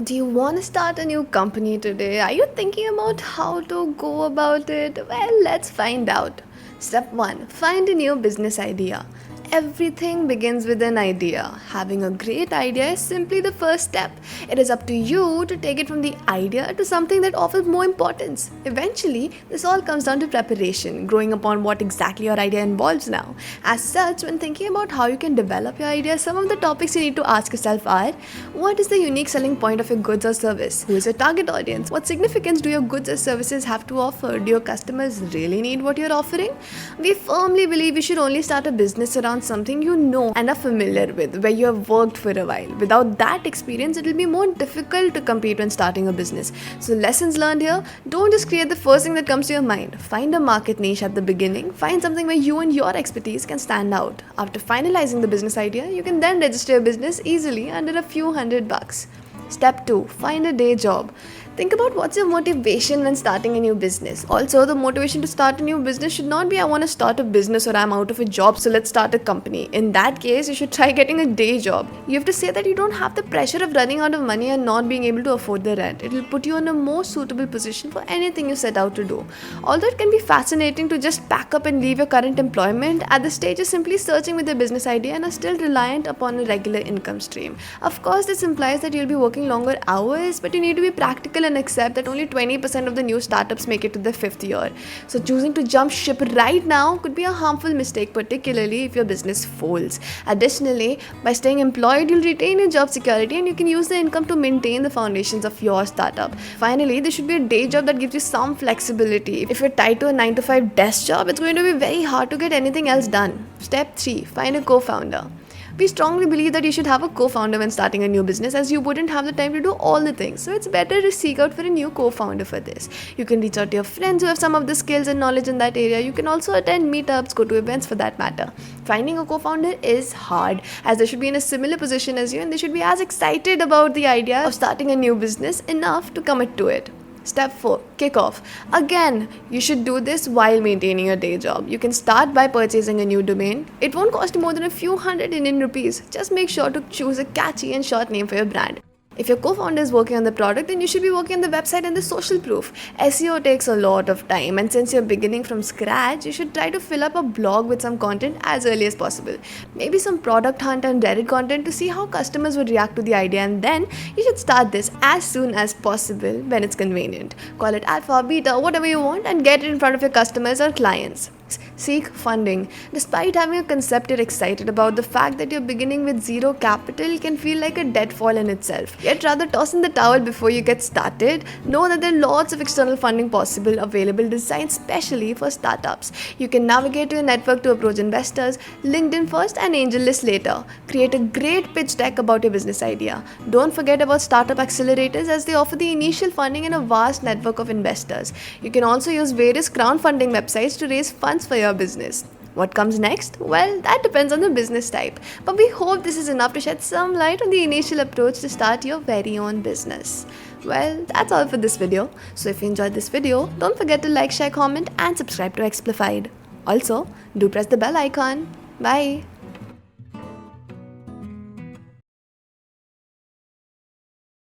Do you want to start a new company today? Are you thinking about how to go about it? Well, let's find out. Step 1, find a new business idea. Everything begins with an idea. Having a great idea is simply the first step. It is up to you to take it from the idea to something that offers more importance. Eventually, this all comes down to preparation, growing upon what exactly your idea involves now. As such, when thinking about how you can develop your idea, some of the topics you need to ask yourself are: what is the unique selling point of your goods or service? Who is your target audience? What significance do your goods or services have to offer? Do your customers really need what you're offering? We firmly believe you should only start a business around something you know and are familiar with, where you have worked for a while. Without that experience, it will be more difficult to compete when starting a business. So, lessons learned here: don't just create the first thing that comes to your mind. Find a market niche at the beginning, find something where you and your expertise can stand out. After finalizing the business idea, you can then register your business easily under a few $100. Step 2, find a day job. Think about what's your motivation when starting a new business. Also, the motivation to start a new business should not be I want to start a business or I'm out of a job, so let's start a company. In that case, you should try getting a day job. You have to say that you don't have the pressure of running out of money and not being able to afford the rent. It will put you in a more suitable position for anything you set out to do. Although it can be fascinating to just pack up and leave your current employment, at this stage you're simply searching with your business idea and are still reliant upon a regular income stream. Of course, this implies that you'll be working longer hours, but you need to be practical and accept that only 20% of the new startups make it to the 5th year. So choosing to jump ship right now could be a harmful mistake, particularly if your business folds. Additionally, by staying employed, you'll retain your job security and you can use the income to maintain the foundations of your startup. Finally, there should be a day job that gives you some flexibility. If you're tied to a 9 to 5 desk job, it's going to be very hard to get anything else done. Step 3, find a co-founder. We strongly believe that you should have a co-founder when starting a new business, as you wouldn't have the time to do all the things. So it's better to seek out for a new co-founder for this. You can reach out to your friends who have some of the skills and knowledge in that area. You can also attend meetups, go to events for that matter. Finding a co-founder is hard, as they should be in a similar position as you and they should be as excited about the idea of starting a new business enough to commit to it. Step 4, kick off. Again, you should do this while maintaining a day job. You can start by purchasing a new domain. It won't cost you more than a few hundred Indian rupees. Just make sure to choose a catchy and short name for your brand. If your co-founder is working on the product, then you should be working on the website and the social proof. SEO takes a lot of time, and since you're beginning from scratch, you should try to fill up a blog with some content as early as possible. Maybe some product hunt and Reddit content to see how customers would react to the idea, and then you should start this as soon as possible when it's convenient. Call it alpha, beta, whatever you want, and get it in front of your customers or clients. Seek funding. Despite having a concept you're excited about, the fact that you're beginning with zero capital can feel like a deadfall in itself. Yet rather toss in the towel before you get started. Know that there are lots of external funding possible, available, designed specially for startups. You can navigate to your network to approach investors, LinkedIn first and AngelList later. Create a great pitch deck about your business idea. Don't forget about startup accelerators, as they offer the initial funding and a vast network of investors. You can also use various crowdfunding websites to raise funds for your business. What comes next? Well, that depends on the business type. But we hope this is enough to shed some light on the initial approach to start your very own business. Well, that's all for this video. So if you enjoyed this video, don't forget to like, share, comment and subscribe to Explified. Also, do press the bell icon. Bye.